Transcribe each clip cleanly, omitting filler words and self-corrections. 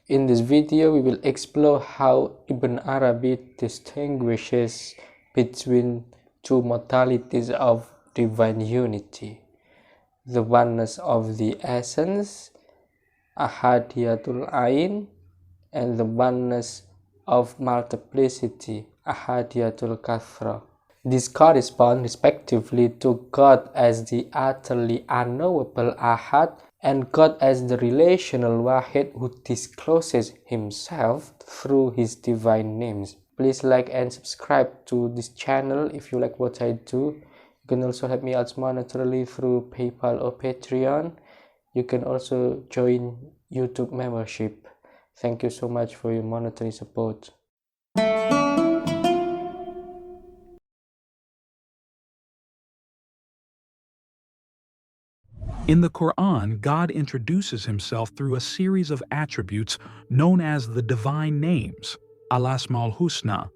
In this video, we will explore how Ibn Arabi distinguishes between two modalities of divine unity: the oneness of the essence, ahadiyatul ain, and the oneness of multiplicity, ahadiyatul kathra. These correspond respectively to God as the utterly unknowable ahad and God as the relational wahid who discloses himself through his divine names. Please like and subscribe to this channel if you like what I do. You can also help me out monetarily through PayPal or Patreon. You can also join YouTube membership. Thank you so much for your monetary support. In the Quran, God introduces himself through a series of attributes known as the divine names, al-Asmaul Husna,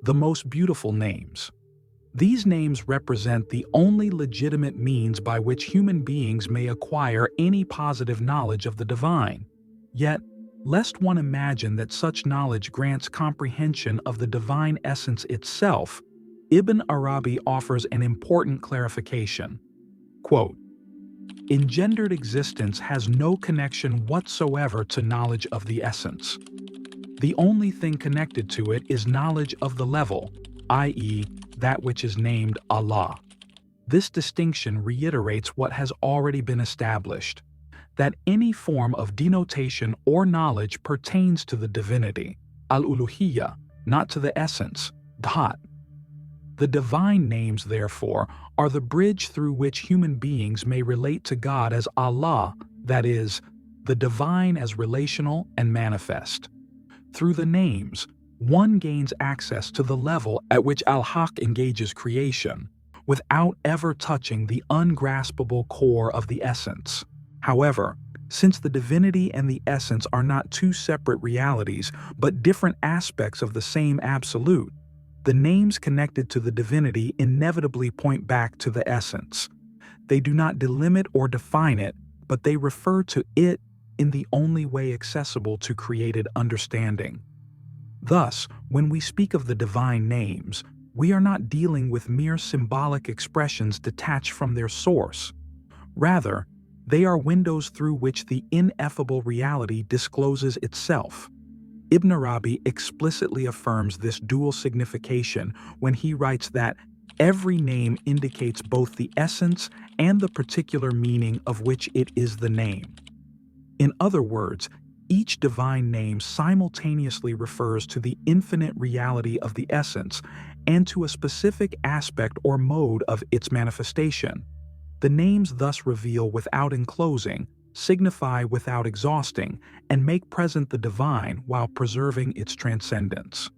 the most beautiful names. These names represent the only legitimate means by which human beings may acquire any positive knowledge of the divine. Yet, lest one imagine that such knowledge grants comprehension of the divine essence itself, Ibn Arabi offers an important clarification. Quote, "Engendered existence has no connection whatsoever to knowledge of the essence. The only thing connected to it is knowledge of the level, i.e., that which is named Allah." This distinction reiterates what has already been established, that any form of denotation or knowledge pertains to the divinity, al-uluhiyya, not to the essence, dhat. The divine names, therefore, are the bridge through which human beings may relate to God as Allah, that is, the divine as relational and manifest. Through the names, one gains access to the level at which al-Haq engages creation, without ever touching the ungraspable core of the essence. However, since the divinity and the essence are not two separate realities, but different aspects of the same absolute, the names connected to the divinity inevitably point back to the essence. They do not delimit or define it, but they refer to it in the only way accessible to created understanding. Thus, when we speak of the divine names, we are not dealing with mere symbolic expressions detached from their source. Rather, they are windows through which the ineffable reality discloses itself. Ibn Arabi explicitly affirms this dual signification when he writes that every name indicates both the essence and the particular meaning of which it is the name. In other words, each divine name simultaneously refers to the infinite reality of the essence and to a specific aspect or mode of its manifestation. The names thus reveal without enclosing, signify without exhausting, and make present the divine while preserving its transcendence.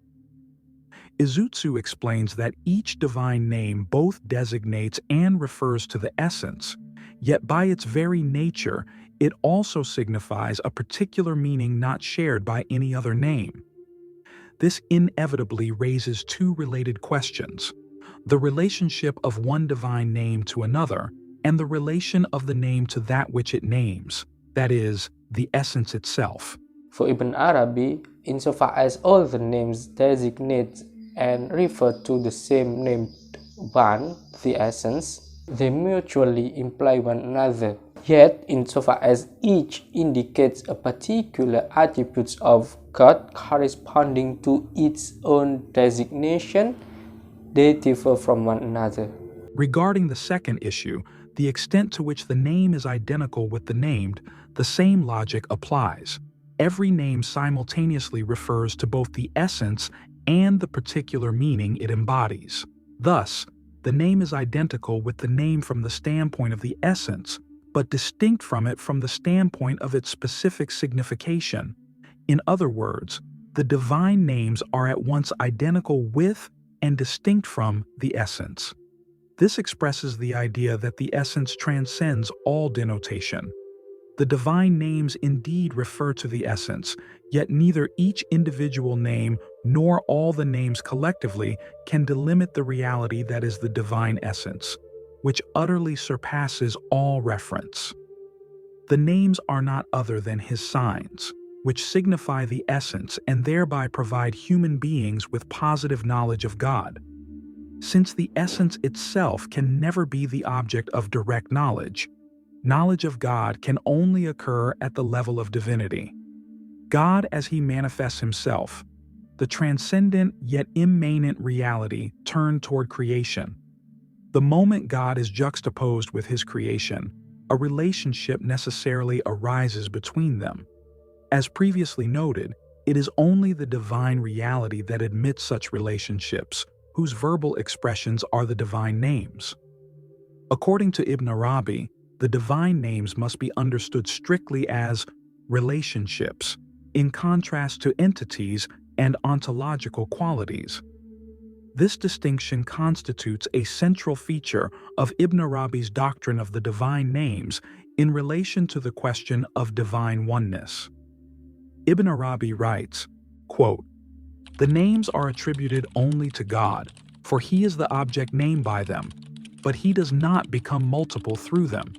Izutsu explains that each divine name both designates and refers to the essence, yet by its very nature, it also signifies a particular meaning not shared by any other name. This inevitably raises two related questions: the relationship of one divine name to another, and the relation of the name to that which it names, that is, the essence itself. For Ibn Arabi, insofar as all the names designate and refer to the same named one, the essence, they mutually imply one another. Yet, insofar as each indicates a particular attribute of God corresponding to its own designation, they differ from one another. Regarding the second issue, the extent to which the name is identical with the named, the same logic applies. Every name simultaneously refers to both the essence and the particular meaning it embodies. Thus, the name is identical with the name from the standpoint of the essence, but distinct from it from the standpoint of its specific signification. In other words, the divine names are at once identical with and distinct from the essence. This expresses the idea that the essence transcends all denotation. The divine names indeed refer to the essence, yet neither each individual name nor all the names collectively can delimit the reality that is the divine essence, which utterly surpasses all reference. The names are not other than his signs. which signify the essence and thereby provide human beings with positive knowledge of God. Since the essence itself can never be the object of direct knowledge, knowledge of God can only occur at the level of divinity. God as he manifests himself, the transcendent yet immanent reality turned toward creation. The moment God is juxtaposed with his creation, a relationship necessarily arises between them. As previously noted, it is only the divine reality that admits such relationships, whose verbal expressions are the divine names. According to Ibn Arabi, the divine names must be understood strictly as relationships, in contrast to entities and ontological qualities. This distinction constitutes a central feature of Ibn Arabi's doctrine of the divine names in relation to the question of divine oneness. Ibn Arabi writes, quote, "The names are attributed only to God, for he is the object named by them, but he does not become multiple through them.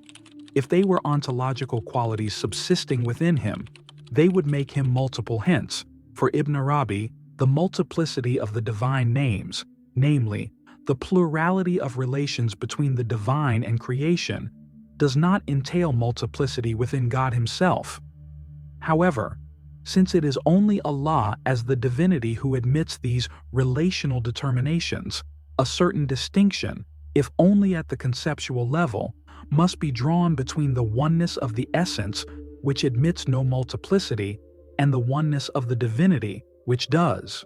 If they were ontological qualities subsisting within him, they would make him multiple hence. For Ibn Arabi, the multiplicity of the divine names, namely, the plurality of relations between the divine and creation, does not entail multiplicity within God himself. However, since it is only Allah as the divinity who admits these relational determinations, a certain distinction, if only at the conceptual level, must be drawn between the oneness of the essence, which admits no multiplicity, and the oneness of the divinity, which does.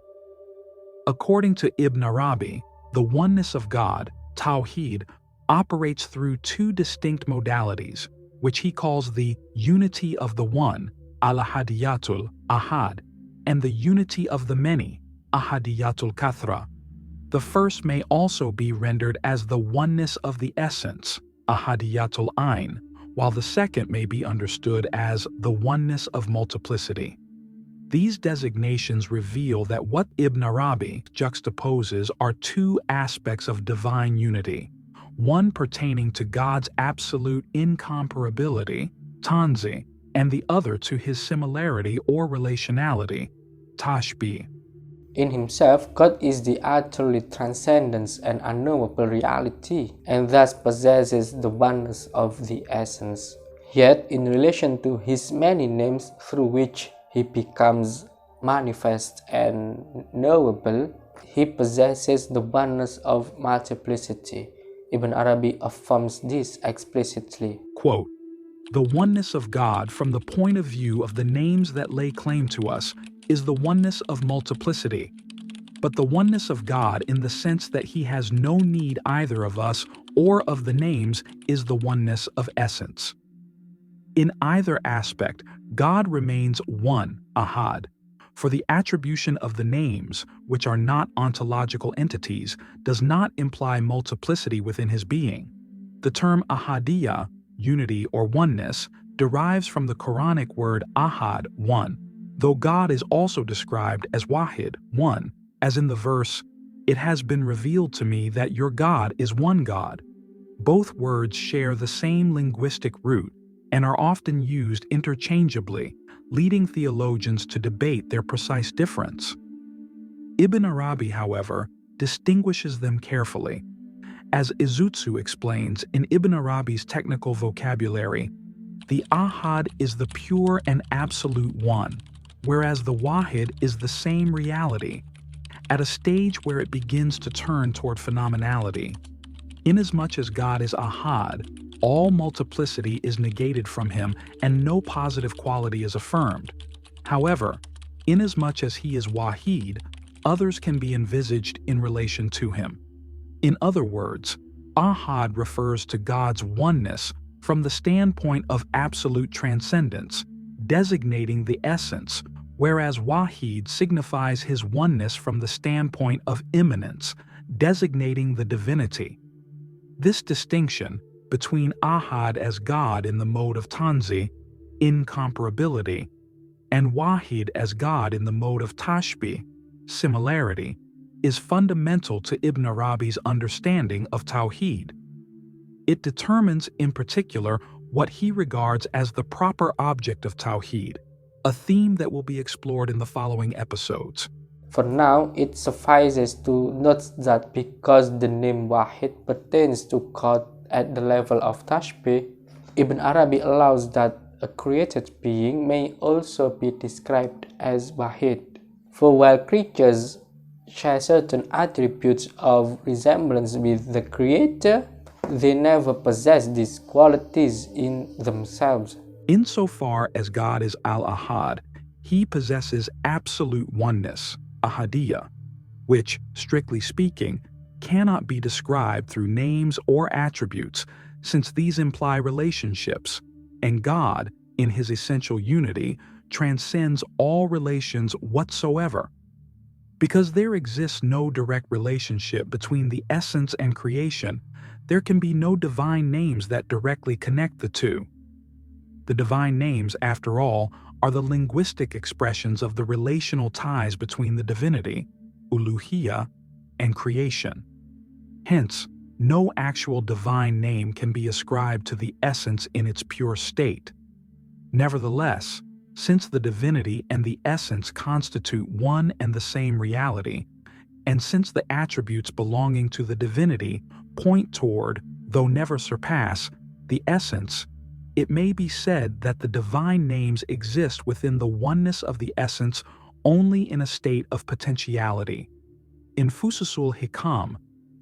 According to Ibn Arabi, the oneness of God, Tawheed, operates through two distinct modalities, which he calls the unity of the one, al-Ahadiyatul Ahad, and the unity of the many, Ahadiyatul Kathra. The first may also be rendered as the oneness of the essence, Ahadiyatul Ain, while the second may be understood as the oneness of multiplicity. These designations reveal that what Ibn Arabi juxtaposes are two aspects of divine unity, one pertaining to God's absolute incomparability, tanzi, and the other to his similarity or relationality, tashbih. In himself, God is the utterly transcendent and unknowable reality, and thus possesses the oneness of the essence. Yet, in relation to his many names through which he becomes manifest and knowable, he possesses the oneness of multiplicity. Ibn Arabi affirms this explicitly. Quote, "The oneness of God from the point of view of the names that lay claim to us is the oneness of multiplicity, but the oneness of God in the sense that he has no need either of us or of the names is the oneness of essence. In either aspect, God remains one, Ahad, for the attribution of the names, which are not ontological entities, does not imply multiplicity within his being. The term Ahadiyya, unity or oneness, derives from the Quranic word Ahad, one, though God is also described as Wahid, one, as in the verse, "It has been revealed to me that your God is one God." Both words share the same linguistic root and are often used interchangeably, leading theologians to debate their precise difference. Ibn Arabi, however, distinguishes them carefully. As Izutsu explains in Ibn Arabi's technical vocabulary, the Ahad is the pure and absolute one, whereas the Wahid is the same reality, at a stage where it begins to turn toward phenomenality. Inasmuch as God is Ahad, all multiplicity is negated from him and no positive quality is affirmed. However, inasmuch as he is Wahid, others can be envisaged in relation to him. In other words, Ahad refers to God's oneness from the standpoint of absolute transcendence, designating the essence, whereas Wahid signifies his oneness from the standpoint of immanence, designating the divinity. This distinction between Ahad as God in the mode of tanzi, incomparability, and Wahid as God in the mode of tashbih, similarity, is fundamental to Ibn Arabi's understanding of Tawheed. It determines, in particular, what he regards as the proper object of Tawheed, a theme that will be explored in the following episodes. For now, it suffices to note that because the name Wahid pertains to God at the level of Tashbih, Ibn Arabi allows that a created being may also be described as Wahid. For while creatures share certain attributes of resemblance with the Creator, they never possess these qualities in themselves. Insofar as God is al-Ahad, he possesses absolute oneness, ahadiyya, which, strictly speaking, cannot be described through names or attributes, since these imply relationships, and God, in his essential unity, transcends all relations whatsoever. Because there exists no direct relationship between the essence and creation, there can be no divine names that directly connect the two. The divine names, after all, are the linguistic expressions of the relational ties between the divinity, uluhiyya, and creation. Hence, no actual divine name can be ascribed to the essence in its pure state. Nevertheless, since the divinity and the essence constitute one and the same reality, and since the attributes belonging to the divinity point toward, though never surpass, the essence, it may be said that the divine names exist within the oneness of the essence only in a state of potentiality. In Fusus al-Hikam,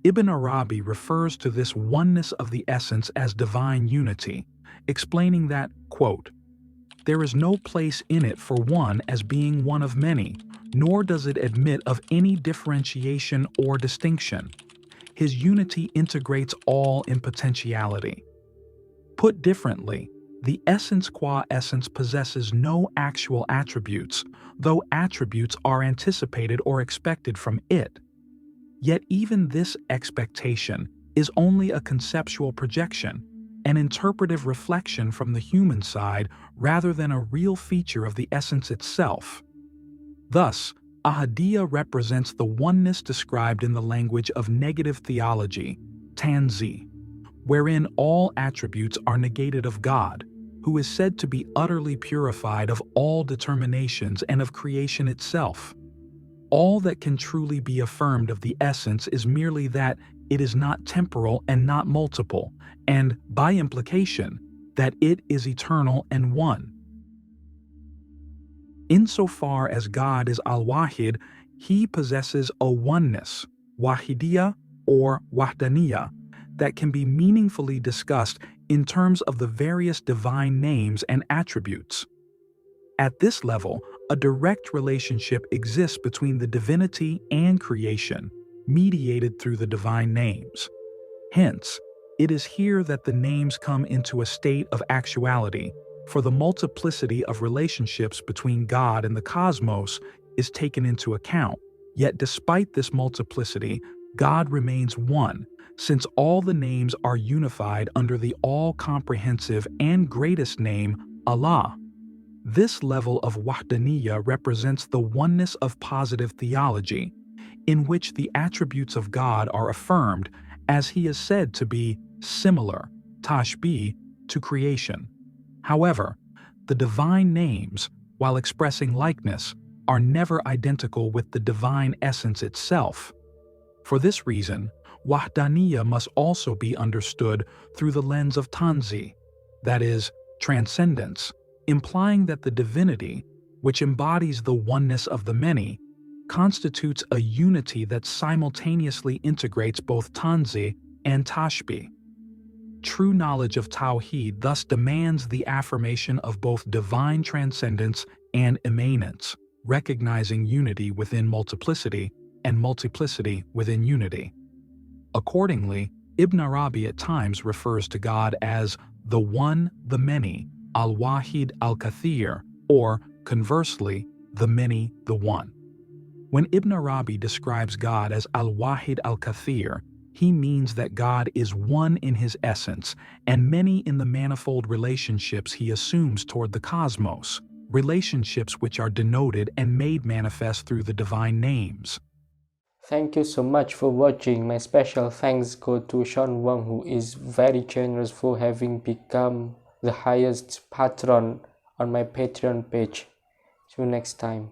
Ibn Arabi refers to this oneness of the essence as divine unity, explaining that, quote, "There is no place in it for one as being one of many, nor does it admit of any differentiation or distinction. His unity integrates all in potentiality." Put differently, the essence qua essence possesses no actual attributes, though attributes are anticipated or expected from it. Yet even this expectation is only a conceptual projection, an interpretive reflection from the human side rather than a real feature of the essence itself. Thus, ahadiyya represents the oneness described in the language of negative theology, tanzi, wherein all attributes are negated of God, who is said to be utterly purified of all determinations and of creation itself. All that can truly be affirmed of the essence is merely that it is not temporal and not multiple, and, by implication, that it is eternal and one. Insofar as God is al-Wahid, he possesses a oneness, wahidiyya or wahdaniyya, that can be meaningfully discussed in terms of the various divine names and attributes. At this level, a direct relationship exists between the divinity and creation, mediated through the divine names. Hence, it is here that the names come into a state of actuality, for the multiplicity of relationships between God and the cosmos is taken into account. Yet despite this multiplicity, God remains one, since all the names are unified under the all-comprehensive and greatest name, Allah. This level of wahdaniyya represents the oneness of positive theology, in which the attributes of God are affirmed as he is said to be similar, tashbih, to creation. However, the divine names, while expressing likeness, are never identical with the divine essence itself. For this reason, wahdaniyya must also be understood through the lens of tanzi, that is, transcendence, implying that the divinity, which embodies the oneness of the many, constitutes a unity that simultaneously integrates both tanzi and tashbih. True knowledge of Tawheed thus demands the affirmation of both divine transcendence and immanence, recognizing unity within multiplicity and multiplicity within unity. Accordingly, Ibn Arabi at times refers to God as the one, the many, al-Wahid al-Kathir, or, conversely, the many, the one. When Ibn Arabi describes God as al-Wahid al-Kathir, he means that God is one in his essence and many in the manifold relationships he assumes toward the cosmos, relationships which are denoted and made manifest through the divine names. Thank you so much for watching. My special thanks go to Sean Wang, who is very generous for having become the highest patron on my Patreon page. See you next time.